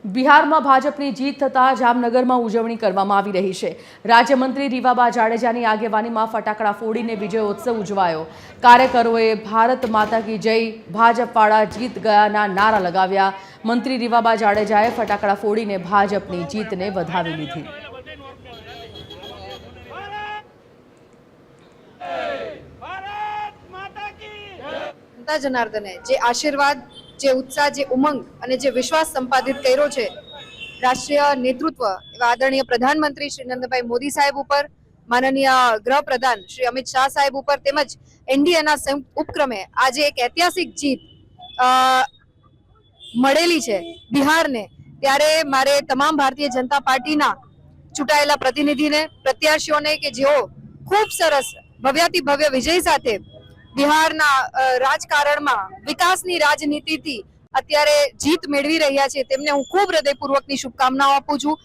બિહારમાં ભાજપની જીત થતાં જામનગરમાં ઉજવણી કરવામાં આવી રહી છે। રાજ્યમંત્રી રીવાબા જાડેજાની આગેવાનીમાં ફટાકડા ફોડીને વિજયોત્સવ ઉજવાયો। કાર્યકરોએ ભારત માતા કી જય, ભાજપવાળા જીત ગયાના નારા લગાવ્યા। મંત્રી રીવાબા જાડેજાએ ફટાકડા ફોડીને ભાજપની જીતને વધાવી લીધી। જનાર્દને જે આશીર્વાદ, જે ઉત્સાહ, જે ઉમંગ અને જે વિશ્વાસ સંપાદિત કર્યો છે રાષ્ટ્રીય નેતૃત્વ એવા આદરણીય પ્રધાનમંત્રી શ્રી નરેન્દ્રભાઈ મોદી સાહેબ ઉપર, માનનીય ગૃહપ્રધાન શ્રી અમિત શાહ સાહેબ ઉપર તેમજ એનડીએના સંયુક્ત ઉપક્રમે આજે એક ઐતિહાસિક જીત મળેલી છે બિહારને, ત્યારે મારે તમામ ભારતીય જનતા પાર્ટીના ચૂંટાયેલા પ્રતિનિધિને, પ્રત્યાશીઓને કે જેઓ ખૂબ સરસ ભવ્યાતિ ભવ્ય વિજય સાથે બિહારના રાજકારણમાં વિકાસની રાજનીતિથી અત્યારે જીત મેળવી રહ્યા છે તેમને હું ખૂબ હૃદયપૂર્વકની શુભકામનાઓ આપું છું।